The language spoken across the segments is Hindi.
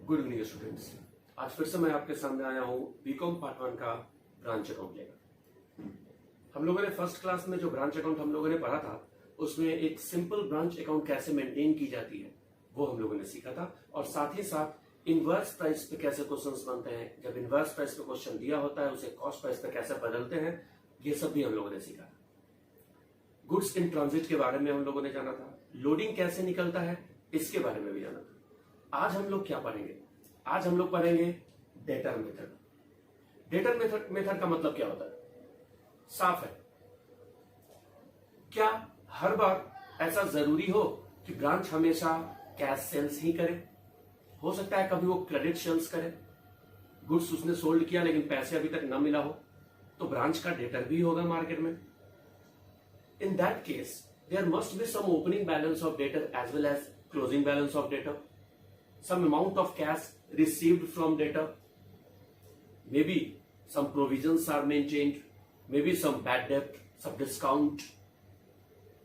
Good evening students. आज फिर से मैं आपके सामने आया हूँ बीकॉम पार्ट 1 का ब्रांच अकाउंट लेकर। हम लोगों ने फर्स्ट क्लास में जो ब्रांच अकाउंट हम लोगों ने पढ़ा था उसमें एक सिंपल ब्रांच अकाउंट कैसे मेंटेन की जाती है वो हम लोगों ने सीखा था, और साथ ही साथ इनवर्स प्राइस पे कैसे क्वेश्चंस बनते हैं, जब इनवर्स प्राइस पे क्वेश्चन दिया होता है उसे कॉस्ट प्राइस पे कैसे बदलते हैं, ये सब भी हम लोगों ने सीखा था। गुड्स इन ट्रांजिट के बारे में हम लोगों ने जाना था, लोडिंग कैसे निकलता है इसके बारे में भी जाना था। आज हम लोग क्या पढ़ेंगे? आज हम लोग पढ़ेंगे डेटर मेथड। डेटर मेथड का मतलब क्या होता है? साफ है। क्या हर बार ऐसा जरूरी हो कि ब्रांच हमेशा कैश सेल्स ही करे? हो सकता है कभी वो क्रेडिट सेल्स करे, गुड्स उसने सोल्ड किया लेकिन पैसे अभी तक ना मिला हो, तो ब्रांच का डेटर भी होगा मार्केट में। In that case there must be some opening balance of debtor as well as closing balance of debtor, some amount of cash received from debtor, maybe some provisions are maintained, maybe some bad debt, some discount।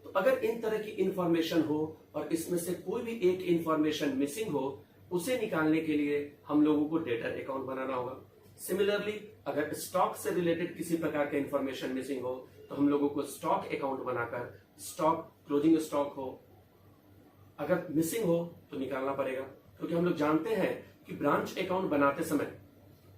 तो अगर इन तरह की इंफॉर्मेशन हो और इसमें से कोई भी एक इंफॉर्मेशन मिसिंग हो, उसे निकालने के लिए हम लोगों को डेटर अकाउंट बनाना होगा। सिमिलरली अगर स्टॉक से रिलेटेड किसी प्रकार का इंफॉर्मेशन मिसिंग हो तो हम लोगों को स्टॉक अकाउंट बनाकर स्टॉक क्लोजिंग स्टॉक हो अगर मिसिंग हो तो निकालना पड़ेगा, क्योंकि हम लोग जानते हैं कि ब्रांच अकाउंट बनाते समय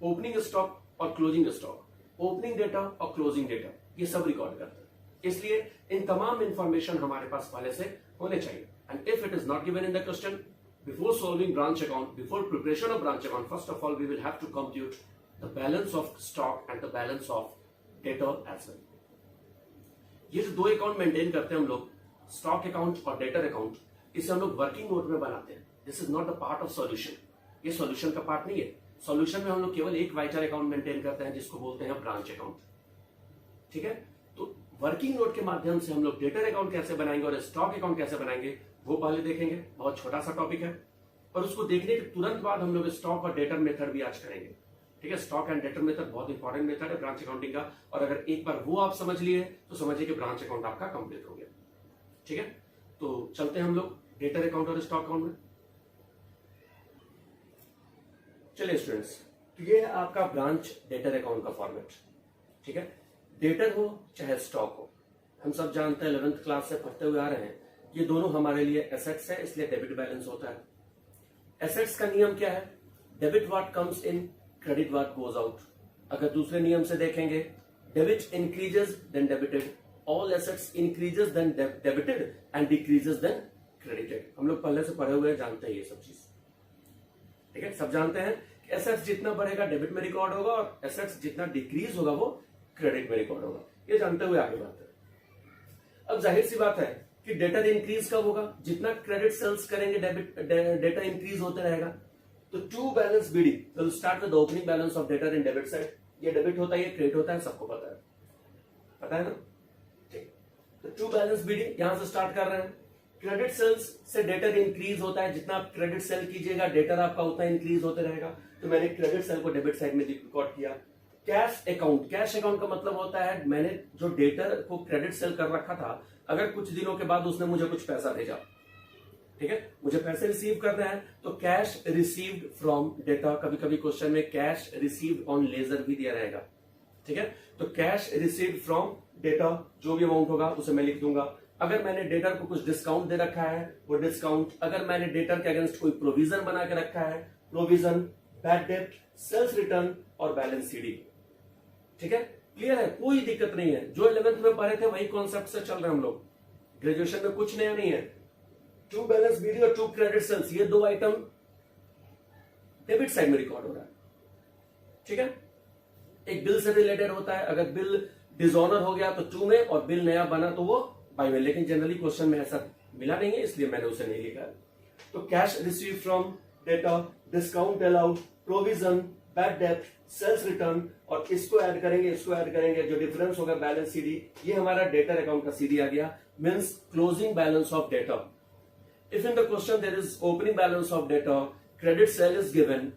ओपनिंग स्टॉक और क्लोजिंग स्टॉक, ओपनिंग डेटा और क्लोजिंग डेटा, ये सब रिकॉर्ड करते हैं। इसलिए इन तमाम इंफॉर्मेशन हमारे पास पहले से होने चाहिए। And if it is not given in the question before solving branch account, before preparation of branch account, first of all we will have to compute the balance of stock and the balance of debtor as well. ये जो दो अकाउंट मेंटेन करते हैं हम लोग, स्टॉक अकाउंट और डेटर अकाउंट, इसे हम लोग वर्किंग नोट में बनाते हैं। This is not the part of solution, ये सॉल्यूशन का पार्ट नहीं है। सॉल्यूशन में हम लोग केवल एक वाइचर अकाउंट मेंटेन करते हैं जिसको बोलते हैं ब्रांच अकाउंट। ठीक है, तो वर्किंग नोट के माध्यम से हम लोग डेटर अकाउंट कैसे बनाएंगे और स्टॉक अकाउंट कैसे बनाएंगे वो पहले देखेंगे। बहुत छोटा सा टॉपिक है, और उसको देखने के तुरंत बाद हम लोग स्टॉक और डेटर मेथड भी आज करेंगे। ठीक है, स्टॉक एंड डेटर मेथड बहुत इंपॉर्टेंट मेथड है ब्रांच अकाउंटिंग का, और अगर एक बार वो आप समझ लिए तो समझिए कि ब्रांच अकाउंट आपका कंप्लीट हो गया। ठीक है, तो चलते हैं हम लोग डेटर अकाउंट और स्टॉक अकाउंट में। चलिए स्टूडेंट्स, तो ये है आपका ब्रांच डेटर अकाउंट का फॉर्मेट। ठीक है, डेटर हो चाहे स्टॉक हो, हम सब जानते हैं 11th क्लास से पढ़ते हुए आ रहे हैं, ये दोनों हमारे लिए एसेट्स है, इसलिए डेबिट बैलेंस होता है। एसेट्स का नियम क्या है? Debit what comes in, credit what goes out. अगर दूसरे नियम से देखेंगे, debit increases then debited, all assets increases then debited and decreases then credited. हम लोग पहले से पढ़े हुए जानते हैं ये सब चीज। ठीक है, सब जानते हैं कि एसेट्स जितना बढ़ेगा डेबिट में रिकॉर्ड होगा और एसेट्स जितना डिक्रीज होगा वो क्रेडिट में रिकॉर्ड होगा। ये जानते हुए आगे बढ़ते हैं। अब जाहिर सी बात है कि डेटर इंक्रीज कब होगा? जितना क्रेडिट सेल्स करेंगे डेटा इंक्रीज होते रहेगा। तो to balance BD will start with opening balance of debtor in debit side. ये डेबिट होता है, ये क्रेडिट होता है, सबको पता है ना? ठीक, तो टू बैलेंस बीडी यहां से स्टार्ट कर रहे हैं। क्रेडिट सेल्स से डेटर इंक्रीज होता है, जितना आप क्रेडिट सेल कीजिएगा डेटर आपका उतना इंक्रीज होते रहेगा। तो मैंने क्रेडिट सेल को डेबिट साइड में रिकॉर्ड किया। कैश अकाउंट, कैश अकाउंट का मतलब होता है मैंने जो डेटर को क्रेडिट सेल कर रखा था, अगर कुछ दिनों के बाद उसने मुझे कुछ पैसा भेजा, ठीक है, मुझे पैसे रिसीव करना है, तो कैश रिसीव्ड फ्रॉम डेटा। कभी कभी क्वेश्चन में कैश रिसीव्ड ऑन लेजर भी दिया रहेगा। ठीक है, तो कैश रिसीव्ड फ्रॉम डेटा, जो भी अमाउंट होगा उसे मैं लिख दूंगा। अगर मैंने डेटर को कुछ डिस्काउंट दे रखा है वो डिस्काउंट, अगर मैंने डेटर के अगेंस्ट कोई प्रोविजन बना के रखा है, provision, bad debt, sales return और बैलेंस सीडी। ठीक है, क्लियर है, कोई दिक्कत नहीं है। जो 11th में पढ़े थे वही कॉन्सेप्ट से चल रहे हैं हम लोग, ग्रेजुएशन में कुछ नया नहीं है। टू बैलेंस बीडी और टू क्रेडिट सेल्स, ये दो आइटम डेबिट साइड में रिकॉर्ड हो रहा है। ठीक है, एक बिल से रिलेटेड होता है, अगर बिल डिसऑनर हो गया तो टू में और बिल नया बना तो वो बाय में, लेकिन जनरली क्वेश्चन में ऐसा मिला नहीं है इसलिए मैंने उसे नहीं लिखा। तो cash receive from debtor, discount allowed, provision, bad debt, sales return, और इसको ऐड करेंगे, इसको ऐड करेंगे, जो डिफरेंस होगा बैलेंस सीडी, ये हमारा डेटर अकाउंट का सीडी आ गया, means closing balance of debtor. If in the question there is opening balance of debtor, credit sale is given,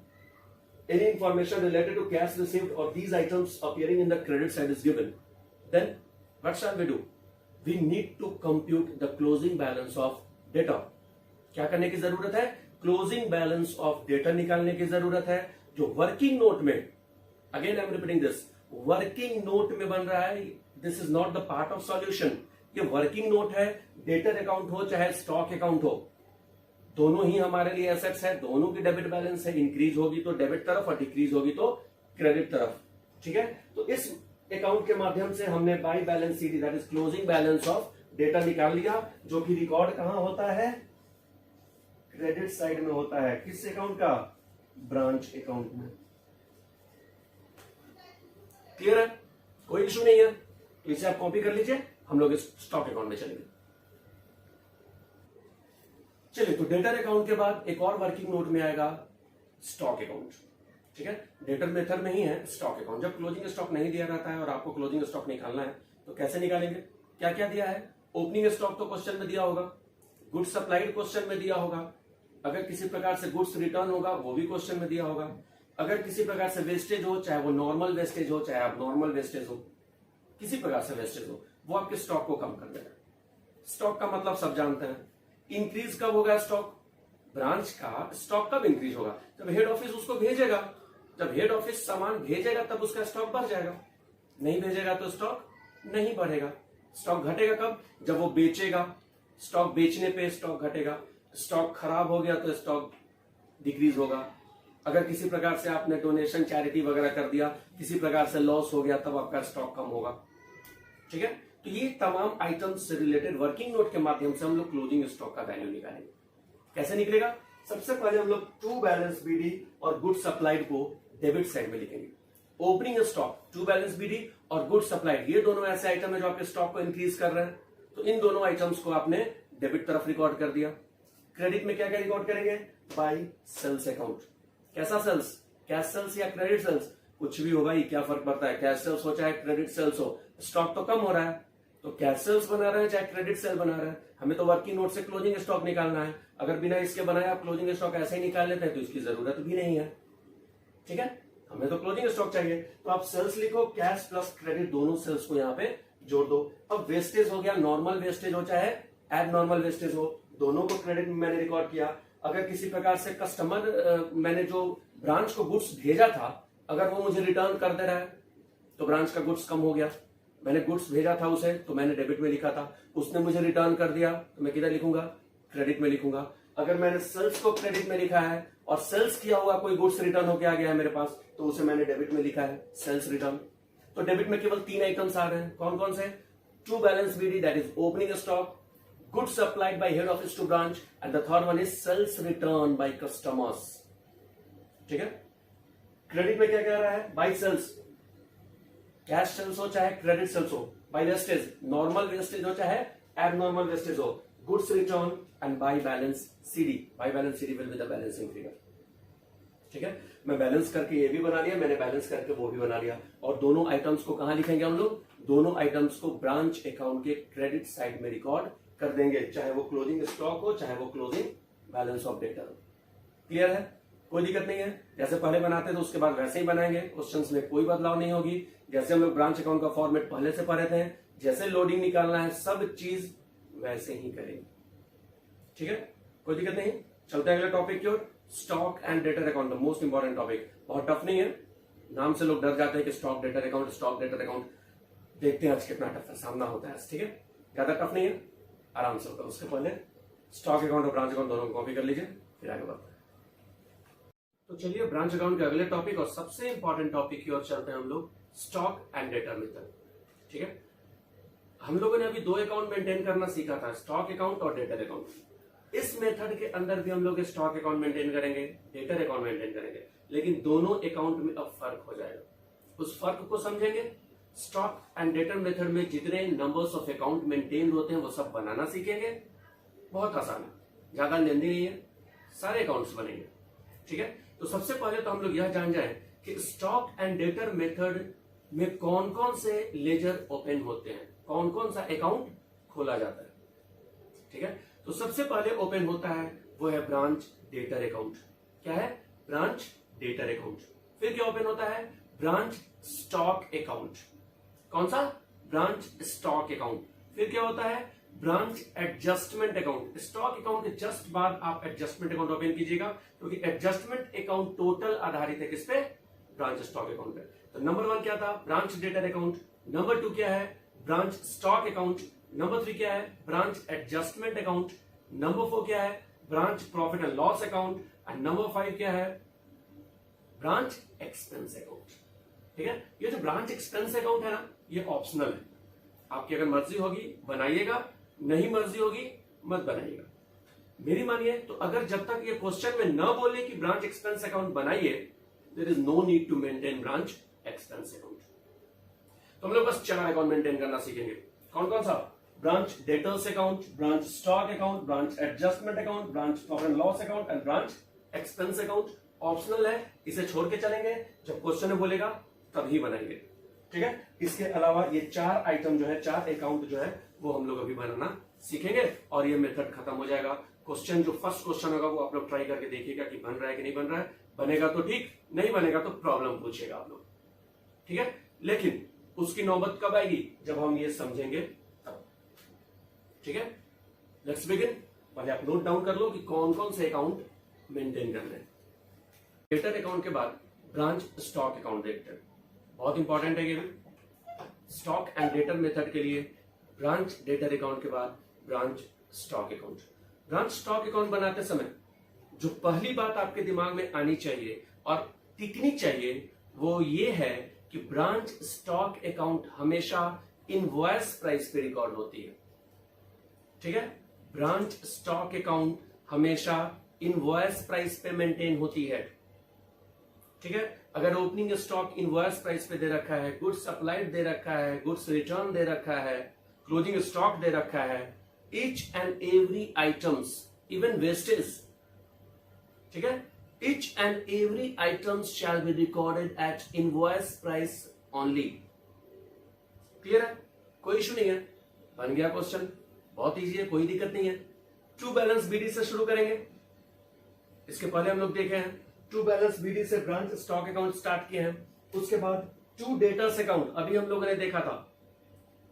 any information related to cash received or these items appearing in the credit side is given, then what shall we do? We need to compute the closing balance of data. क्या करने की जरूरत है? क्लोजिंग बैलेंस ऑफ डेटर निकालने की जरूरत है, जो वर्किंग नोट में, again I am repeating this, working note में बन रहा है। This is not the part of solution. ये वर्किंग नोट है, डेटर अकाउंट हो चाहे स्टॉक अकाउंट हो, दोनों ही हमारे लिए एसेट्स है, दोनों की डेबिट बैलेंस है, इंक्रीज होगी तो डेबिट तरफ और डिक्रीज होगी तो क्रेडिट तरफ। ठीक है, तो इस अकाउंट के माध्यम से हमने by balance CD that is closing balance of data निकाल लिया, जो कि रिकॉर्ड कहां होता है, क्रेडिट साइड में होता है। किस अकाउंट का, ब्रांच अकाउंट में। क्लियर है, कोई इशू नहीं है, तो इसे आप कॉपी कर लीजिए, हम लोग इस स्टॉक अकाउंट में चलेंगे। चलिए, तो डेटर अकाउंट के बाद एक और वर्किंग नोट में आएगा स्टॉक अकाउंट। ठीक है, डेटर मेथड में ही है स्टॉक अकाउंट। जब क्लोजिंग स्टॉक नहीं दिया रहता है और आपको क्लोजिंग स्टॉक निकालना है, तो कैसे निकालेंगे, क्या क्या दिया है, ओपनिंग स्टॉक तो क्वेश्चन में दिया होगा, गुड्स सप्लाइड क्वेश्चन में दिया होगा, अगर किसी प्रकार से गुड्स रिटर्न होगा वो भी क्वेश्चन में दिया होगा, अगर किसी प्रकार से वेस्टेज हो, चाहे वो नॉर्मल वेस्टेज हो चाहे अब नॉर्मल वेस्टेज हो, किसी प्रकार से वेस्टेज हो, वो आपके स्टॉक को कम कर देगा। स्टॉक का मतलब सब जानते हैं। इंक्रीज कब होगा स्टॉक, ब्रांच का स्टॉक कब इंक्रीज होगा, जब हेड ऑफिस उसको भेजेगा। जब हेड ऑफिस सामान भेजेगा तब उसका स्टॉक बढ़ जाएगा, नहीं भेजेगा तो स्टॉक नहीं बढ़ेगा। स्टॉक घटेगा कब, जब वो बेचेगा, स्टॉक बेचने पे स्टॉक घटेगा। स्टॉक खराब हो गया तो स्टॉक डिक्रीज होगा। अगर किसी प्रकार से आपने डोनेशन चैरिटी वगैरह कर दिया, किसी प्रकार से लॉस हो गया, तब आपका स्टॉक कम होगा। ठीक है, तो ये तमाम आइटम्स से रिलेटेड वर्किंग नोट के माध्यम से हम लोग क्लोजिंग स्टॉक का वैल्यू निकालेंगे। कैसे निकलेगा, सबसे पहले हम लोग टू बैलेंस बीडी और गुड सप्लाइड को डेबिट साइड में लिखेंगे। Opening stock, to balance BD और गुड सप्लाइड, ये दोनों ऐसे आइटम है जो आपके स्टॉक को इंक्रीज कर रहे हैं, तो इन दोनों आइटम्स को आपने डेबिट तरफ रिकॉर्ड कर दिया। क्रेडिट में क्या क्या रिकॉर्ड करेंगे, बाई सेल्स अकाउंट। कैसा सेल्स, कैश सेल्स या क्रेडिट सेल्स, कुछ भी होगा, ये क्या फर्क पड़ता है, कैश सेल्स हो चाहे क्रेडिट सेल्स हो, स्टॉक तो कम हो रहा है, तो कैश सेल्स बना रहे हैं चाहे क्रेडिट सेल बना रहे हैं, हमें तो वर्किंग नोट से क्लोजिंग स्टॉक निकालना है। अगर बिना इसके बनाए आप क्लोजिंग स्टॉक ऐसे ही निकाल लेते हैं तो इसकी जरूरत भी नहीं है। ठीक है, हमें तो क्लोजिंग स्टॉक चाहिए, तो आप सेल्स लिखो, कैश प्लस क्रेडिट दोनों सेल्स को यहाँ पे जोड़ दो। अब वेस्टेज हो गया, नॉर्मल वेस्टेज हो चाहे एब नॉर्मल वेस्टेज हो, दोनों को क्रेडिट में मैंने रिकॉर्ड किया। अगर किसी प्रकार से कस्टमर मैंने जो ब्रांच को गुड्स भेजा था, अगर वो मुझे रिटर्न कर दे रहा है तो ब्रांच का गुड्स कम हो गया। मैंने गुड्स भेजा था उसे तो मैंने डेबिट में लिखा था, उसने मुझे रिटर्न कर दिया तो मैं किधर लिखूंगा, क्रेडिट में लिखूंगा। अगर मैंने सेल्स को क्रेडिट में लिखा है और सेल्स किया हुआ कोई गुड्स रिटर्न होकर आ गया है मेरे पास, तो उसे मैंने डेबिट में लिखा है, सेल्स रिटर्न। तो डेबिट में केवल 3 आइटम्स आ रहे हैं, कौन कौन से, to balance BD that is opening stock, goods supplied by head office to branch, and the third one is sales return by customers. ठीक है, क्रेडिट में क्या कह रहा है, बाई सेल्स, कैश सेल्स हो चाहे क्रेडिट सेल्स हो, बाई वेस्टेज, नॉर्मल वेस्टेज हो चाहे एबनॉर्मल वेस्टेज हो, goods return and by balance CD. By balance CD will be the balancing figure. ठीक है, मैं बैलेंस करके ये भी बना लिया, मैंने बैलेंस करके वो भी बना लिया, और दोनों आइटम्स को कहां लिखेंगे हम लोग, दोनों आइटम्स को ब्रांच अकाउंट के क्रेडिट साइड में रिकॉर्ड कर देंगे, चाहे वो क्लोजिंग स्टॉक हो चाहे वो क्लोजिंग बैलेंस ऑफ डेटर हो। क्लियर है, कोई दिक्कत नहीं है, जैसे पहले बनाते थे उसके बाद वैसे ही बनाएंगे, क्वेश्चंस में कोई बदलाव नहीं होगी। जैसे हम लोग ब्रांच अकाउंट का फॉर्मेट पहले से पढ़े थे, जैसे लोडिंग निकालना है सब चीज वैसे ही करेंगे। ठीक है, कोई दिक्कत नहीं। चलते हैं अगले टॉपिक की ओर, stock and debtor account, the most important topic. बहुत टफ नहीं है, नाम से लोग डर जाते हैं कि stock debtor account, stock debtor account. देखते हैं आज कितना टफ है, सामना होता है। ठीक है, ज्यादा टफ नहीं है, आराम से होगा। उसके पहले स्टॉक अकाउंट और ब्रांच अकाउंट दोनों को कॉपी कर लीजिए, फिर आगे बढ़ते हैं। तो चलिए ब्रांच अकाउंट के अगले टॉपिक और सबसे इंपॉर्टेंट टॉपिक की ओर चलते हैं हम लोग, स्टॉक एंड डेटर मेथड। ठीक है, हम लोगों ने अभी 2 अकाउंट मेंटेन करना सीखा था, स्टॉक अकाउंट और डेटर अकाउंट। इस मेथड के अंदर भी हम लोग स्टॉक अकाउंट मेंटेन करेंगे, डेटर अकाउंट मेंटेन करेंगे, लेकिन दोनों अकाउंट में अब फर्क हो जाएगा। उस फर्क को समझेंगे। स्टॉक एंड डेटर मेथड में जितने नंबर्स ऑफ अकाउंट मेंटेन होते हैं वो सब बनाना सीखेंगे। बहुत आसान है, ज्यादा लेंदी नहीं है, सारे अकाउंट्स बनेंगे। ठीक है, तो सबसे पहले तो हम लोग यह जान जाए कि स्टॉक एंड डेटर मेथड में कौन कौन से लेजर ओपन होते हैं, कौन कौन सा अकाउंट खोला जाता है। ठीक है, तो सबसे पहले ओपन होता है वो है ब्रांच डेटर अकाउंट। क्या है, ब्रांच डेटर अकाउंट। फिर क्या ओपन होता है, ब्रांच स्टॉक अकाउंट। कौन सा, ब्रांच स्टॉक अकाउंट। फिर क्या होता है, branch adjustment account, stock account के जस्ट बाद आप एडजस्टमेंट अकाउंट ओपन कीजिएगा, क्योंकि एडजस्टमेंट अकाउंट टोटल आधारित है किस पे, ब्रांच स्टॉक अकाउंट पे। तो नंबर 1 क्या था, ब्रांच डेटर अकाउंट। नंबर 2 क्या है, ब्रांच स्टॉक अकाउंट। नंबर 3 क्या है, ब्रांच एडजस्टमेंट अकाउंट। नंबर 4 क्या है, branch profit and loss account. And number 5 क्या है, ब्रांच एक्सपेंस अकाउंट। ठीक है, ये जो ब्रांच एक्सपेंस अकाउंट है ना, ये ऑप्शनल है, आपकी अगर मर्जी होगी बनाइएगा, नहीं मर्जी होगी मत बनाइएगा। मेरी मानिए तो अगर जब तक ये क्वेश्चन में न बोले कि ब्रांच एक्सपेंस अकाउंट बनाइए, there is no need to maintain branch expense account. तो हम लोग बस 4 अकाउंट मेंटेन करना सीखेंगे। कौन कौन सा, branch debtors account, branch stock account, branch adjustment account, branch profit and loss account and branch expense account. Optional है, इसे छोड़ के चलेंगे, जब क्वेश्चन में बोलेगा तभी बनाएंगे। ठीक है, इसके अलावा ये 4 आइटम जो है, 4 अकाउंट जो है वो हम लोग अभी बनाना सीखेंगे और ये मेथड खत्म हो जाएगा। क्वेश्चन जो फर्स्ट क्वेश्चन होगा वो आप लोग ट्राई करके देखिएगा कि बन रहा है कि नहीं बन रहा है। बनेगा तो ठीक, नहीं बनेगा तो प्रॉब्लम पूछिएगा आप लोग। ठीक है, लेकिन उसकी नौबत कब आएगी, जब हम ये समझेंगे तब। ठीक है, लेट्स बिगिन। पहले आप नोट डाउन कर लो कि कौन कौन से अकाउंट मेंटेन करने हैं। डेटर अकाउंट के बाद ब्रांच स्टॉक अकाउंट देखते हैं, बहुत इंपॉर्टेंट है ये भी। स्टॉक एंड डेटर मेथड के लिए ब्रांच डेटर अकाउंट के बाद branch stock account. Branch stock account बनाते समय जो पहली बात आपके दिमाग में आनी चाहिए और टिकनी चाहिए वो ये है कि ब्रांच स्टॉक अकाउंट हमेशा इनवॉइस प्राइस पे रिकॉर्ड होती है। ठीक है, ब्रांच स्टॉक अकाउंट हमेशा इनवॉइस प्राइस पे मेंटेन होती है। ठीक है, अगर ओपनिंग स्टॉक इनवॉइस प्राइस पे दे रखा है, गुड्स सप्लाइड दे रखा है, गुड्स रिटर्न दे रखा है, क्लोजिंग स्टॉक दे रखा है, each and every items, even wastage, ठीक है, each and every items shell be recorded at invoice price only. Clear है, कोई इशू नहीं है, बन गया क्वेश्चन, बहुत इजी है, कोई दिक्कत नहीं है। ट्रू बैलेंस बीडी से शुरू करेंगे। इसके पहले हम लोग देखे हैं ट्रू बैलेंस बीडी से ब्रांच स्टॉक अकाउंट स्टार्ट किए हैं। उसके बाद टू डेटर्स अकाउंट, अभी हम लोगों ने देखा था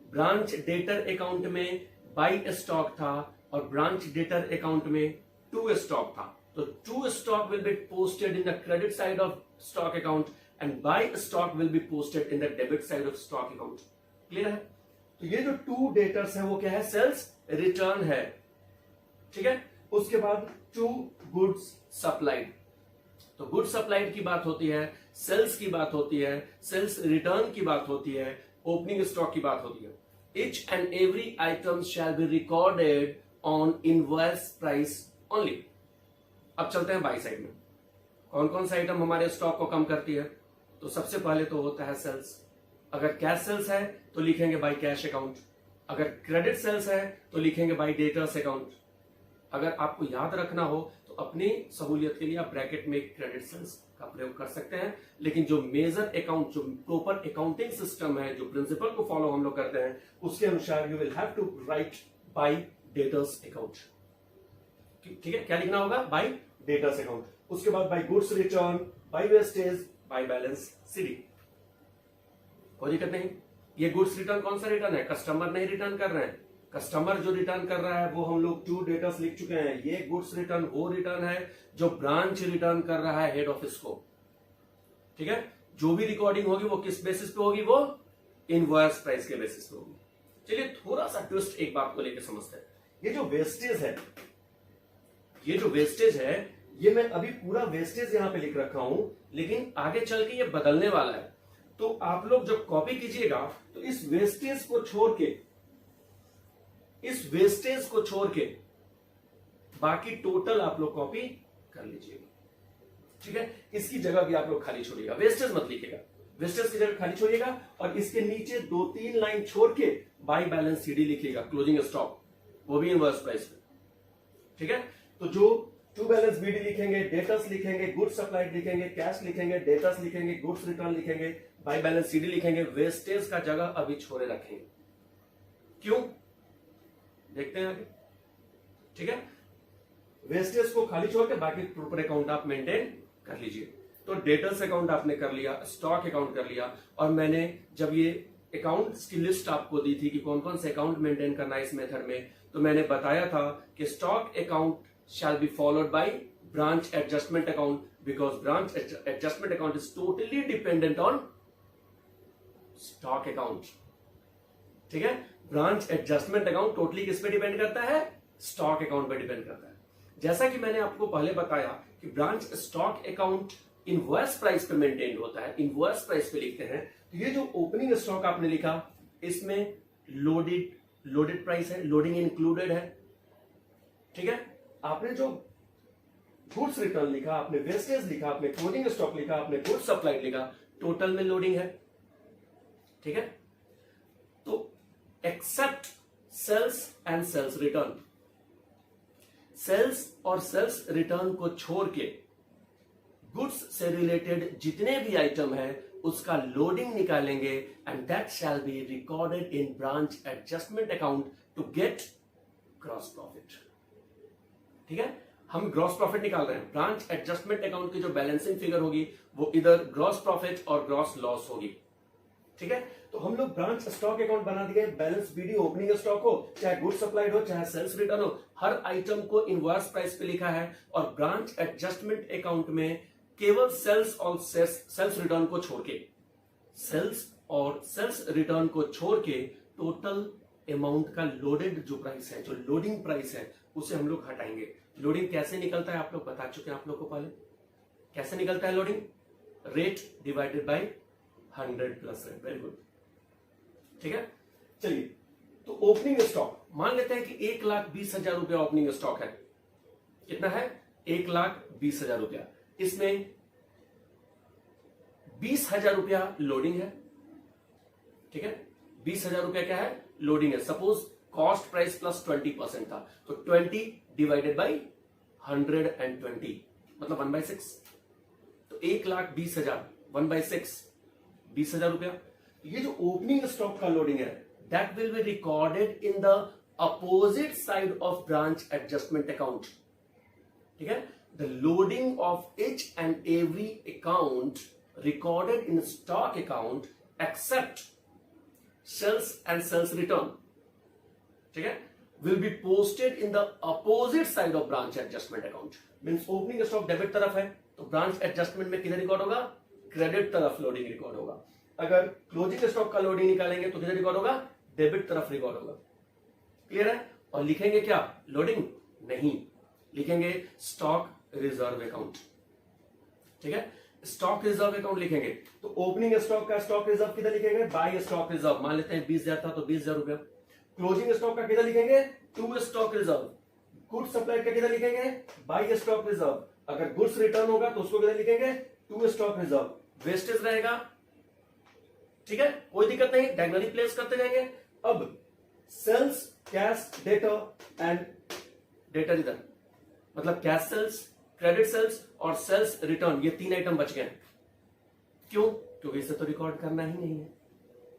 ब्रांच डेटर अकाउंट में बाई स्टॉक था और ब्रांच डेटर अकाउंट में टू स्टॉक था। तो to stock will be posted in the credit side of stock account and by stock will be posted in the debit side of stock account. Clear है, तो ये जो टू डेटर्स है वो क्या है, सेल्स रिटर्न है। ठीक है, उसके बाद टू गुड्स सप्लाइड, तो गुड सप्लाइड की बात होती है, सेल्स की बात होती है, सेल्स रिटर्न की बात होती है, ओपनिंग स्टॉक की बात होती है। Each and every item shell be recorded on invoice price only. अब चलते हैं बाई साइड में, कौन कौन सा आइटम हमारे स्टॉक को कम करती है। तो सबसे पहले तो होता है सेल्स। अगर कैश सेल्स है तो लिखेंगे बाई कैश अकाउंट, अगर क्रेडिट सेल्स है तो लिखेंगे बाई डेटर्स अकाउंट। अगर आपको याद रखना हो तो अपनी सहूलियत के लिए आप ब्रैकेट में क्रेडिट सेल्स का प्रयोग कर सकते हैं, लेकिन जो मेजर अकाउंट, जो प्रॉपर अकाउंटिंग सिस्टम है, जो प्रिंसिपल को फॉलो हम लोग करते हैं, उसके अनुसार you will have to write by debtors account. ठीक है, क्या लिखना होगा, बाय डेटर्स अकाउंट। उसके बाद by goods return, by wastage, by balance CD. कोई दिक्कत नहीं। ये गुड्स रिटर्न कौन सा रिटर्न है, कस्टमर नहीं रिटर्न कर रहे हैं, कस्टमर जो रिटर्न कर रहा है वो हम लोग टू डेटर्स लिख चुके हैं। ये गुड्स रिटर्न वो रिटर्न है जो ब्रांच रिटर्न कर रहा है हेड ऑफिस को। ठीक है, जो भी रिकॉर्डिंग होगी वो किस बेसिस पे होगी, वो इनवॉइस प्राइस के बेसिस पे होगी। चलिए थोड़ा सा ट्विस्ट एक बात को लेकर समझते हैं। ये जो वेस्टेज है, ये जो वेस्टेज है, ये मैं अभी पूरा वेस्टेज यहां पे लिख रखा हूं, लेकिन आगे चल के ये बदलने वाला है। तो आप लोग जब कॉपी कीजिएगा तो इस वेस्टेज को छोड़ के, इस वेस्टेज को छोड़ के बाकी टोटल आप लोग कॉपी कर लीजिएगा। ठीक है, इसकी जगह भी आप लोग खाली छोड़िएगा, वेस्टेज मत लिखिएगा, वेस्टेज की जगह खाली छोड़िएगा और इसके नीचे 2-3 लाइन छोड़ के बाय बैलेंस सीडी लिखिएगा, क्लोजिंग स्टॉक, वो भी इनवर्स प्राइस पे। ठीक है, तो जो टू बैलेंस बीडी लिखेंगे, डेटर्स लिखेंगे, गुड्स सप्लाइड लिखेंगे, कैश लिखेंगे, डेटर्स लिखेंगे, गुड्स रिटर्न लिखेंगे, बाय बैलेंस सीडी लिखेंगे, वेस्टेज का जगह अभी छोड़े रखेंगे। क्यों, देखते हैं आगे। ठीक है, वेस्टेज को खाली छोड़ के बाकी प्रॉपर अकाउंट आप मेंटेन कर लीजिए। तो डेटर्स अकाउंट आपने कर लिया, स्टॉक अकाउंट कर लिया, और मैंने जब ये अकाउंट्स की लिस्ट आपको दी थी कि कौन कौन से अकाउंट मेंटेन करना है इस मेथड में, तो मैंने बताया था कि stock account shall be followed by branch adjustment account, because branch adjustment account is totally dependent on stock account. ठीक है, ब्रांच एडजस्टमेंट अकाउंट टोटली किस पे डिपेंड करता है? स्टॉक अकाउंट पे डिपेंड करता है। जैसा कि मैंने आपको पहले बताया कि branch stock account invoice price पे मेंटेन होता है, इनवॉइस प्राइस पे लिखते हैं। तो ये जो ओपनिंग स्टॉक आपने लिखा, इसमें लोडेड प्राइस है, लोडिंग इंक्लूडेड है। ठीक है, आपने जो गुड्स रिटर्न लिखा, आपने वेस्टेज लिखा, आपने क्लोजिंग स्टॉक लिखा, आपने गुड्स सप्लाइड लिखा, टोटल में लोडिंग है। ठीक है, तो except sales and sales return, sales और सेल्स रिटर्न को छोड़ के गुड्स से रिलेटेड जितने भी आइटम है उसका लोडिंग निकालेंगे, and that shall be recorded in branch adjustment account to get gross profit. ठीक है, हम ग्रॉस प्रॉफिट निकाल रहे हैं। ब्रांच एडजस्टमेंट अकाउंट की जो बैलेंसिंग फिगर होगी वो इधर ग्रॉस प्रॉफिट और ग्रॉस लॉस होगी। ठीक है, तो हम लोग ब्रांच स्टॉक अकाउंट बना दिए। बैलेंस बीडी ओपनिंग स्टॉक हो, चाहे गुड्स सप्लाइड हो, चाहे सेल्स रिटर्न हो, हर आइटम को इनवॉइस प्राइस पे लिखा है। और ब्रांच एडजस्टमेंट अकाउंट में केवल सेल्स और सेल्स रिटर्न को छोड़ के, सेल्स और सेल्स रिटर्न को छोड़ के टोटल अमाउंट का लोडेड जो प्राइस है, जो लोडिंग प्राइस है, उसे हम लोग हटाएंगे। लोडिंग कैसे निकलता है आप लोग बता चुके हैं आप लोग को पहले। कैसे निकलता है loading? Rate divided by 100 plus rate. Very good. ठीक है, चलिए, तो ओपनिंग स्टॉक मान लेते हैं कि 1,20,000 रुपया ओपनिंग स्टॉक है। कितना है? 1,20,000 रुपया। इसमें 20,000 रुपया लोडिंग है। ठीक है, 20,000 रुपया क्या है? लोडिंग है। सपोज कॉस्ट प्राइस प्लस 20% था, तो 20 डिवाइडेड बाई 120 मतलब 1/6। तो 1,20,000 1/6 20,000 रुपया। ये जो ओपनिंग स्टॉक का लोडिंग है, that will be recorded in the opposite side of branch adjustment account. ठीक है, the loading of each and every account recorded in stock account except sales and sales return, ठीक है, will be posted in the opposite side of branch adjustment account। Means opening stock debit तरफ है तो ब्रांच एडजस्टमेंट में किधर रिकॉर्ड होगा? क्रेडिट तरफ लोडिंग रिकॉर्ड होगा। अगर क्लोजिंग स्टॉक का लोडिंग निकालेंगे तो किधर रिकॉर्ड होगा? डेबिट तरफ रिकॉर्ड होगा। क्लियर है? और लिखेंगे क्या? लोडिंग नहीं, लिखेंगे स्टॉक रिजर्व अकाउंट। ठीक है, स्टॉक रिजर्व अकाउंट लिखेंगे। तो ओपनिंग स्टॉक का स्टॉक रिजर्व किधर लिखेंगे? By stock reserve. मान लेते हैं 20,000 था तो 20,000 रुपया। क्लोजिंग स्टॉक का किधर लिखेंगे? To stock reserve. Goods supplied का किधर लिखेंगे? By stock reserve. अगर गुड्स रिटर्न होगा तो उसको किधर लिखेंगे? To stock reserve. वेस्टेज रहेगा। ठीक है, कोई दिक्कत नहीं, डायगोनली प्लेस करते जाएंगे। अब sales, cash, debtor and debtor इधर, मतलब कैश सेल्स, क्रेडिट सेल्स और सेल्स रिटर्न, ये 3 आइटम बच गए। क्यों? क्योंकि इसे तो रिकॉर्ड करना ही नहीं है।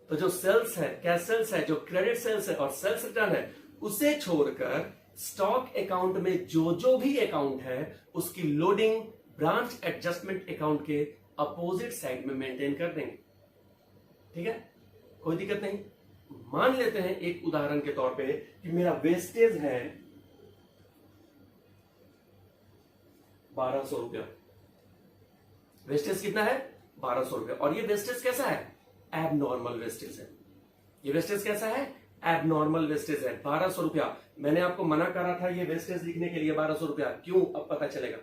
तो जो सेल्स है, कैश सेल्स है, जो क्रेडिट सेल्स है और सेल्स रिटर्न है, उसे छोड़कर स्टॉक अकाउंट में जो भी अकाउंट है उसकी लोडिंग ब्रांच एडजस्टमेंट अकाउंट के अपोजिट साइड में मेंटेन कर देंगे। ठीक है, कोई दिक्कत नहीं। मान लेते हैं एक उदाहरण के तौर पे कि मेरा वेस्टेज है 1200 रुपया। वेस्टेज कितना है? 1200 रुपया। और ये वेस्टेज कैसा है? एबनॉर्मल वेस्टेज है। ये वेस्टेज कैसा है? एबनॉर्मल वेस्टेज है। 1200 रुपया। मैंने आपको मना करा था ये वेस्टेज लिखने के लिए 1200 रुपया। क्यों? अब पता चलेगा।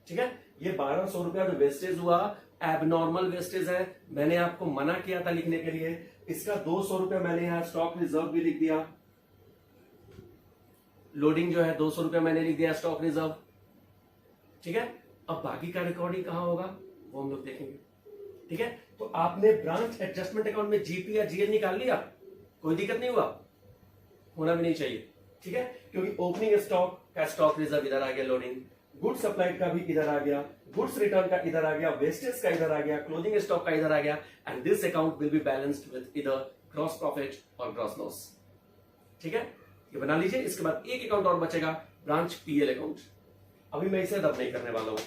ठीक है, ये 1200 रुपया जो वेस्टेज हुआ एबनॉर्मल वेस्टेज है। मैंने आपको मना किया था लिखने के लिए। इसका 200 रुपया मैंने यहां स्टॉक रिजर्व भी लिख दिया। लोडिंग जो है 200 रुपया मैंने लिख दिया स्टॉक रिजर्व। ठीक है, अब बाकी का रिकॉर्डिंग कहां होगा वो हम लोग देखेंगे। ठीक है, तो आपने ब्रांच एडजस्टमेंट अकाउंट में जीपी या जीएल निकाल लिया, कोई दिक्कत नहीं हुआ, होना भी नहीं चाहिए। ठीक है, क्योंकि ओपनिंग स्टॉक का स्टॉक रिजर्व इधर आ गया, लोडिंग गुड्स सप्लाइड का भी इधर आ गया, गुड्स रिटर्न का इधर आ गया, वेस्टेज का इधर आ गया, क्लोजिंग स्टॉक का इधर आ गया, and this account will be balanced with इधर ग्रॉस प्रॉफिट और ग्रॉस लॉस। ठीक है, ये बना लीजिए। इसके बाद एक अकाउंट और बचेगा, ब्रांच पीएल अकाउंट। अभी मैं इसे रब नहीं करने वाला हूं,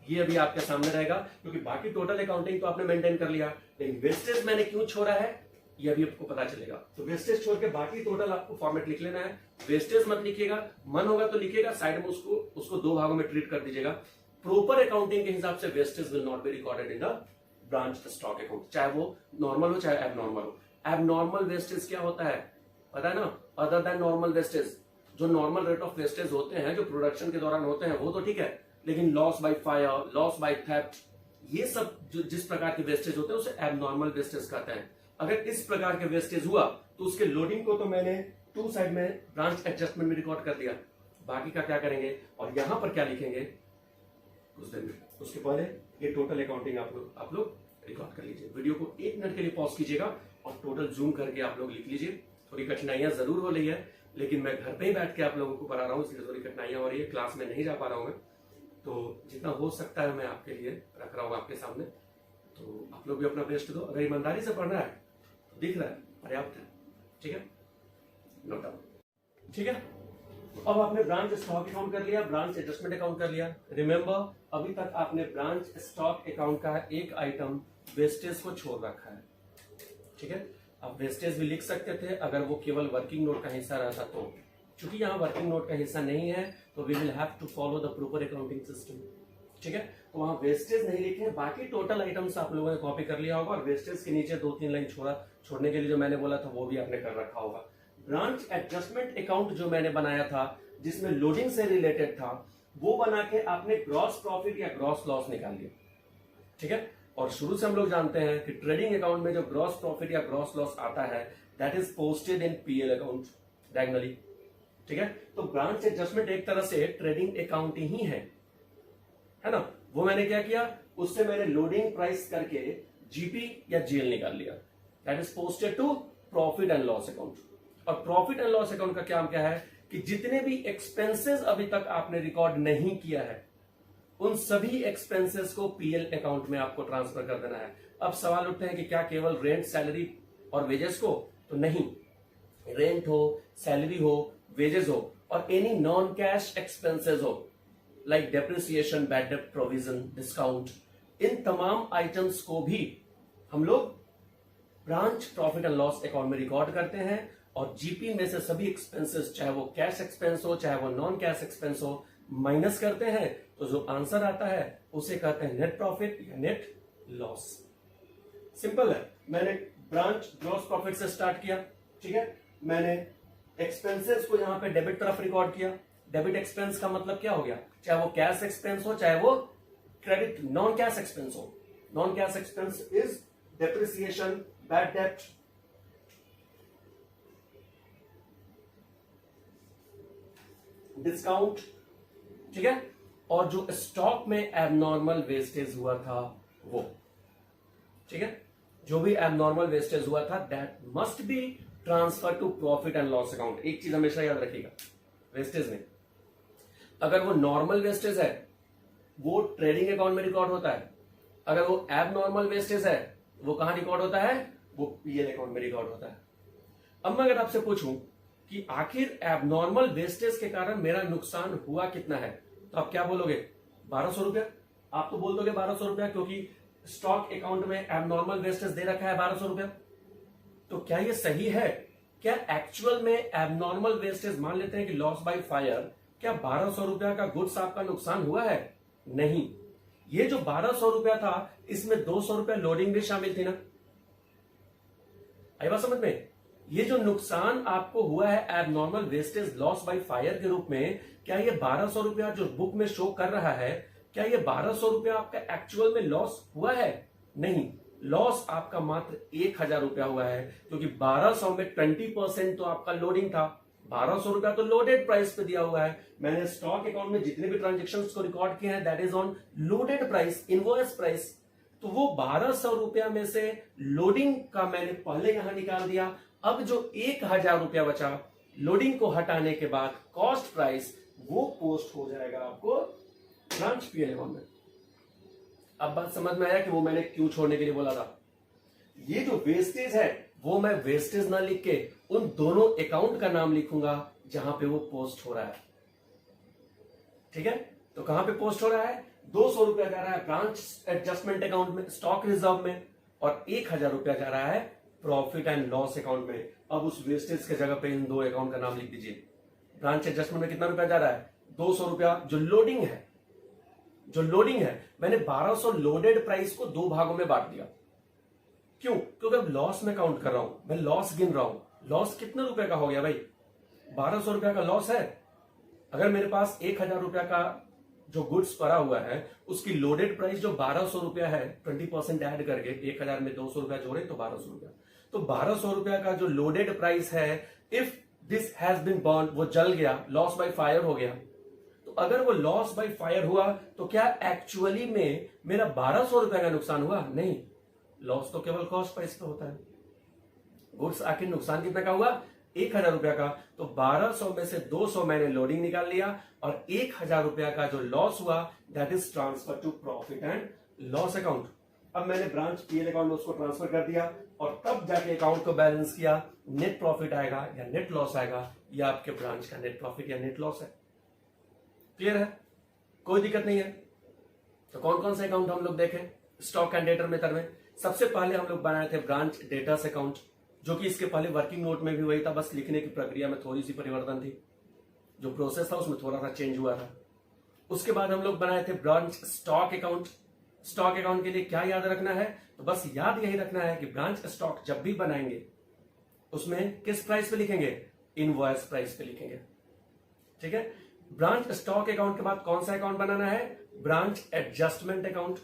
ये अभी आपके सामने रहेगा, क्योंकि बाकी टोटल अकाउंटिंग तो आपने मेंटेन कर लिया। लेकिन वेस्टेज मैंने क्यों छोड़ा है? ये भी आपको पता चलेगा। तो वेस्टेज छोड़ के बाकी टोटल आपको फॉर्मेट लिख लेना है। वेस्टेज मत लिखिएगा, मन होगा तो लिखिएगा, साइड में उसको दो भागों में ट्रीट कर दीजिएगा। प्रॉपर अकाउंटिंग के हिसाब से wastage will not be recorded in the branch stock account, चाहे वो नॉर्मल हो चाहे एबनॉर्मल हो। एबनॉर्मल वेस्टेज क्या होता है पता है ना, अदर देन नॉर्मल वेस्टेज। जो नॉर्मल रेट ऑफ वेस्टेज होते हैं जो प्रोडक्शन के दौरान होते हैं वो तो ठीक है, लेकिन loss by fire, loss by theft, ये सब जो जिस प्रकार के वेस्टेज होते हैं उसे एबनॉर्मल वेस्टेज कहते हैं। अगर इस प्रकार के वेस्टेज हुआ तो उसके लोडिंग को तो मैंने टू साइड में ब्रांच एडजस्टमेंट में रिकॉर्ड कर दिया, बाकी का क्या करेंगे और यहां पर क्या लिखेंगे कुछ देर में। उसके पहले ये टोटल अकाउंटिंग आप लोग रिकॉर्ड कर लीजिए। वीडियो को 1 मिनट के लिए पॉज कीजिएगा और टोटल जूम करके आप लोग लिख लीजिए। थोड़ी कठिनाइयां जरूर हो रही है, लेकिन मैं घर पे ही बैठ के आप लोगों को पढ़ा रहा हूँ, इसलिए थोड़ी कठिनाइयां हो रही है, क्लास में नहीं जा पा रहा हूँ मैं, तो जितना हो सकता है मैं आपके लिए रख रहा हूँ आपके सामने। तो आप लोग भी अपना बेस्ट दो। अगर ईमानदारी से पढ़ना है तो दिख रहा है, पर्याप्त है, ठीक है, नोट डाउन, ठीक है। तो अब आपने ब्रांच स्टॉक अकाउंट कर लिया, ब्रांच एडजस्टमेंट अकाउंट कर लिया। रिमेंबर अभी तक आपने ब्रांच स्टॉक अकाउंट का एक आइटम वेस्टेज को छोड़ रखा है, ठीक है। आप वेस्टेज भी लिख सकते थे अगर वो केवल वर्किंग नोट का हिस्सा रहता तो, क्योंकि यहाँ वर्किंग नोट का हिस्सा नहीं है तो we will have to follow the proper accounting system, ठीक है। तो वहां वेस्टेज नहीं लिखे, बाकी टोटल आइटम्स आप लोगों ने कॉपी कर लिया होगा और वेस्टेज के नीचे 2-3 लाइन छोड़ने के लिए जो मैंने बोला था वो भी आपने कर रखा होगा। ब्रांच एडजस्टमेंट अकाउंट जो मैंने बनाया था जिसमें लोडिंग से रिलेटेड था, वो बना के आपने ग्रॉस प्रॉफिट या ग्रॉस लॉस निकाल लिया, ठीक है। और शुरू से हम लोग जानते हैं कि ट्रेडिंग अकाउंट में जो ग्रॉस प्रॉफिट या ग्रॉस लॉस आता है that is posted in PL account diagonally, ठीक है। तो ब्रांच एडजस्टमेंट एक तरह से ट्रेडिंग अकाउंट ही है ना। वो मैंने क्या किया, उससे मैंने लोडिंग प्राइस करके जीपी या जीएल निकाल लिया, that is posted to profit and loss account. और प्रॉफिट एंड लॉस अकाउंट का काम क्या है कि जितने भी एक्सपेंसेस अभी तक आपने रिकॉर्ड नहीं किया है उन सभी एक्सपेंसेस को पीएल अकाउंट में आपको ट्रांसफर कर देना है। अब सवाल उठते हैं कि क्या केवल रेंट, सैलरी और वेजेस को, तो नहीं, रेंट हो, सैलरी हो, वेजेस हो और एनी नॉन कैश एक्सपेंसेस हो like depreciation, bad debt provision, discount, इन तमाम आइटम्स को भी हम लोग branch profit and loss account में रिकॉर्ड करते हैं। और जीपी में से सभी एक्सपेंसेस, चाहे वो कैश एक्सपेंस हो चाहे वो नॉन कैश एक्सपेंस हो, माइनस करते हैं तो जो आंसर आता है उसे कहते हैं नेट प्रॉफिट या नेट लॉस। सिंपल है। मैंने ब्रांच ग्रॉस प्रॉफिट से स्टार्ट किया, ठीक है। मैंने एक्सपेंसेस को यहां पे डेबिट तरफ रिकॉर्ड किया। डेबिट एक्सपेंस का मतलब क्या हो गया, चाहे वो कैश एक्सपेंस हो चाहे वो क्रेडिट नॉन कैश एक्सपेंस हो। Non cash expense is depreciation, bad date, discount, ठीक है। और जो स्टॉक में एबनॉर्मल वेस्टेज हुआ था वो, ठीक है, जो भी एबनॉर्मल वेस्टेज हुआ था that must be transfer to profit and loss account. एक चीज हमेशा याद रखिएगा, वेस्टेज में अगर वो नॉर्मल वेस्टेज है वो ट्रेडिंग अकाउंट में रिकॉर्ड होता है, अगर वो एबनॉर्मल वेस्टेज है वो कहां रिकॉर्ड होता है, वो पीएल अकाउंट में रिकॉर्ड होता है। अब मैं अगर आपसे पूछूं कि आखिर एबनॉर्मल वेस्टेज के कारण मेरा नुकसान हुआ कितना है, तो आप क्या बोलोगे, 1200 रुपया। आप तो बोल दोगे 1200 रुपया क्योंकि स्टॉक अकाउंट में एबनॉर्मल वेस्टेज दे रखा है 1200 रुपया। तो क्या ये सही है, क्या एक्चुअल में एबनॉर्मल वेस्टेज मान लेते हैं कि लॉस बाय फायर, क्या 1200 रुपया का गुड्स आपका नुकसान हुआ है? नहीं, ये जो 1200 रुपया था इसमें 200 रुपया लोडिंग भी शामिल थी ना। आई बात समझ में? ये जो नुकसान आपको हुआ है abnormal wastage loss by fire के रूप में, क्या ये 1200 रुपया जो बुक में शो कर रहा है, क्या ये 1200 रुपया आपका एक्चुअल में लॉस हुआ है? नहीं, लॉस आपका मात्र 1000 रुपया हुआ है, क्योंकि 1200 में 20% तो आपका लोडिंग था। 1200 रुपया तो लोडेड प्राइस पे दिया हुआ है। मैंने स्टॉक अकाउंट में जितने भी ट्रांजेक्शन को रिकॉर्ड किए हैं that is on loaded price, invoice price. तो वो 1200 रुपया में से लोडिंग का मैंने पहले यहां निकाल दिया। अब जो 1000 रुपया बचा लोडिंग को हटाने के बाद कॉस्ट प्राइस, वो पोस्ट हो जाएगा आपको ब्रांच पीएल अकाउंट में। अब बात समझ में आया कि वो मैंने क्यों छोड़ने के लिए बोला था। ये जो वेस्टेज है वो मैं वेस्टेज ना लिख के उन दोनों अकाउंट का नाम लिखूंगा जहां पे वो पोस्ट हो रहा है। ठीक है, तो कहां पे पोस्ट हो रहा है? 200 रुपया जा रहा है ब्रांच एडजस्टमेंट अकाउंट में, स्टॉक रिजर्व में, और 1000 रुपया जा रहा है प्रॉफिट एंड लॉस अकाउंट में। अब उस वेस्टेज के जगह पे इन दो अकाउंट का नाम लिख दीजिए। ब्रांच एडजस्टमेंट में कितना रुपया जा रहा है? 200 रुपया। जो लोडिंग है मैंने 1200 लोडेड प्राइस को दो भागों में बांट दिया। क्यों? क्योंकि अब लॉस में काउंट कर रहा हूं, मैं लॉस गिन रहा हूं। लॉस कितने रुपए का हो गया भाई? 1200 रुपया का लॉस है। अगर मेरे पास 1000 रुपया का जो गुड्स पड़ा हुआ है उसकी लोडेड प्राइस जो 1200 रुपया है, 20% ऐड करके 1000 में 200 रुपया जोड़े तो 1200 रुपया। तो 1200 रुपया का जो लोडेड प्राइस है, if this has been burn, वो जल गया, लॉस बाय फायर हो गया। तो अगर वो लॉस बाय फायर हुआ तो क्या एक्चुअली में मेरा 1200 रुपया का नुकसान हुआ? नहीं, लॉस तो केवल कॉस्ट प्राइस पे होता है। गुड्स आखिर नुकसान कितने का हुआ? 1000 रुपया का। तो 1200 में से 200 मैंने लोडिंग निकाल लिया और 1000 रुपया का जो लॉस हुआ that is transfer to profit and loss account. अब मैंने ब्रांच पीएल अकाउंट में उसको ट्रांसफर कर दिया और तब जाके अकाउंट को बैलेंस किया। नेट प्रॉफिट आएगा या नेट लॉस आएगा, या आपके ब्रांच का नेट प्रॉफिट या नेट लॉस है। क्लियर है? कोई दिक्कत नहीं है। तो कौन कौन से अकाउंट हम लोग देखें स्टॉक एंड डेटर मेथड में? सबसे पहले हम लोग बनाए थे ब्रांच डेटर्स अकाउंट, जो कि इसके पहले वर्किंग नोट में भी वही था, बस लिखने की प्रक्रिया में थोड़ी सी परिवर्तन थी। जो प्रोसेस था उसमें थोड़ा सा चेंज हुआ था। उसके बाद हम लोग बनाए थे branch stock account. Stock account के लिए क्या याद रखना है? तो बस याद यही रखना है कि ब्रांच स्टॉक जब भी बनाएंगे उसमें किस प्राइस पे लिखेंगे? इनवॉइस प्राइस पे लिखेंगे। ठीक है। ब्रांच स्टॉक अकाउंट के बाद कौन सा अकाउंट बनाना है? Branch adjustment account.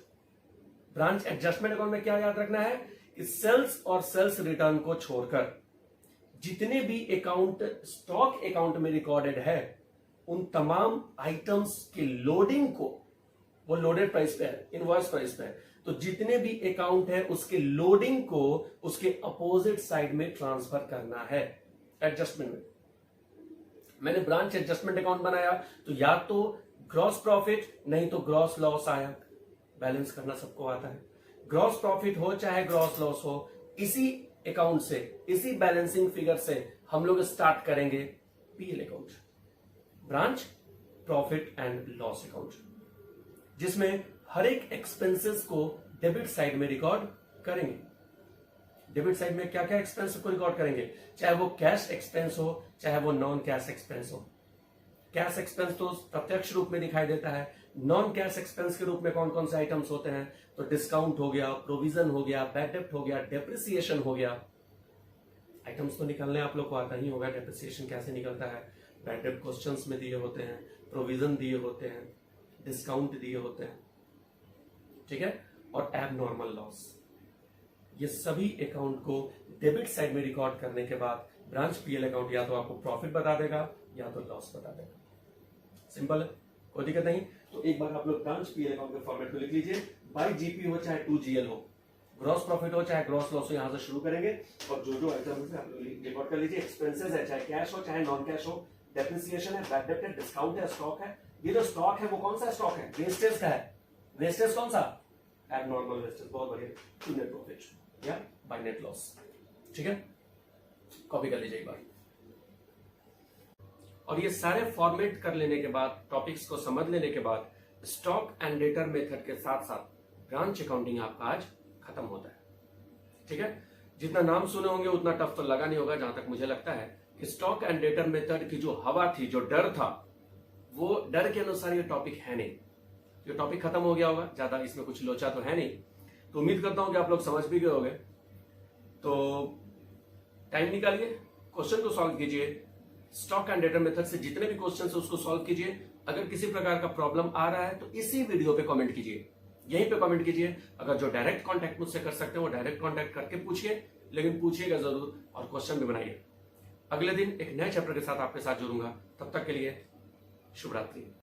Branch adjustment account में क्या याद रखना है कि सेल्स और सेल्स रिटर्न को छोड़कर जितने भी अकाउंट स्टॉक अकाउंट में रिकॉर्डेड है उन तमाम आइटम्स की लोडिंग को, वो लोडेड प्राइस पे है, इनवॉइस प्राइस पे है, तो जितने भी अकाउंट है उसके लोडिंग को उसके अपोजिट साइड में ट्रांसफर करना है एडजस्टमेंट में। मैंने ब्रांच एडजस्टमेंट अकाउंट बनाया तो या तो ग्रॉस प्रॉफिट नहीं तो ग्रॉस लॉस आया। बैलेंस करना सबको आता है। ग्रॉस प्रॉफिट हो चाहे ग्रॉस लॉस हो, इसी अकाउंट से, इसी बैलेंसिंग फिगर से हम लोग स्टार्ट करेंगे PL account, branch profit and loss account, जिसमें हर एक एक्सपेंसेस को डेबिट साइड में रिकॉर्ड करेंगे। डेबिट साइड में क्या क्या एक्सपेंस को रिकॉर्ड करेंगे, चाहे वो कैश एक्सपेंस हो चाहे वो नॉन कैश एक्सपेंस हो। कैश एक्सपेंस तो प्रत्यक्ष रूप में दिखाई देता है। नॉन कैश एक्सपेंस के रूप में कौन कौन से आइटम्स होते हैं? तो डिस्काउंट हो गया, प्रोविजन हो गया, बैड डेप्ट हो गया, डेप्रिसिएशन हो गया। आइटम्स तो निकालने आप लोग को आता ही होगा, डेप्रिसिएशन कैसे निकलता है। बैड डेप्ट क्वेश्चंस में दिए होते हैं, प्रोविजन दिए होते हैं, डिस्काउंट दिए होते हैं। ठीक है। और एबनॉर्मल लॉस, ये सभी अकाउंट को डेबिट साइड में रिकॉर्ड करने के बाद ब्रांच पीएल अकाउंट या तो आपको प्रॉफिट बता देगा या तो लॉस बता देगा। सिंपल है, कोई दिक्कत नहीं। तो एक बार आप लोग ब्रांच पीएल अकाउंट के फॉर्मेट को लिख लीजिए। बाय जीपी हो चाहे 2GL हो, ग्रॉस प्रॉफिट हो चाहे ग्रॉस लॉस हो, यहां से शुरू करेंगे और जो जो आइटम है आप लोग रिकॉर्ड कर लीजिए। एक्सपेंसेस है चाहे कैश हो चाहे नॉन कैश हो, डेप्रिसिएशन है, बैड डेप्ट है, डिस्काउंट है, स्टॉक है। ये जो स्टॉक है वो कौन सा स्टॉक है? वेस्टेज का है। वेस्टेज कौन सा? Abnormal wastage. बहुत बढ़िया। टू नेट प्रॉफिट या बाय नेट लॉस। ठीक है, कॉपी कर लीजिए एक बार। और ये सारे फॉर्मेट कर लेने के बाद, टॉपिक्स को समझ लेने के बाद, स्टॉक एंड डेटर मेथड के साथ साथ ब्रांच अकाउंटिंग आपका आज खत्म होता है। ठीक है। जितना नाम सुने होंगे उतना टफ तो लगा नहीं होगा। जहां तक मुझे लगता है कि स्टॉक एंड डेटर मेथड की जो हवा थी, जो डर था, वो डर के अनुसार ये टॉपिक है नहीं। ये टॉपिक खत्म हो गया होगा, ज्यादा इसमें कुछ लोचा तो है नहीं। तो उम्मीद करता हूं कि आप लोग समझ भी गए होंगे। तो टाइम निकालिए, क्वेश्चन को सॉल्व कीजिए। स्टॉक एंड डेटा मेथड से जितने भी क्वेश्चन है उसको सॉल्व कीजिए। अगर किसी प्रकार का प्रॉब्लम आ रहा है तो इसी वीडियो पे कमेंट कीजिए, यहीं पे कमेंट कीजिए। अगर जो डायरेक्ट कांटेक्ट मुझसे कर सकते हैं वो डायरेक्ट कांटेक्ट करके पूछिए, लेकिन पूछिएगा जरूर और क्वेश्चन भी बनाइए। अगले दिन एक नए चैप्टर के साथ आपके साथ जुड़ूंगा। तब तक के लिए शुभ रात्रि।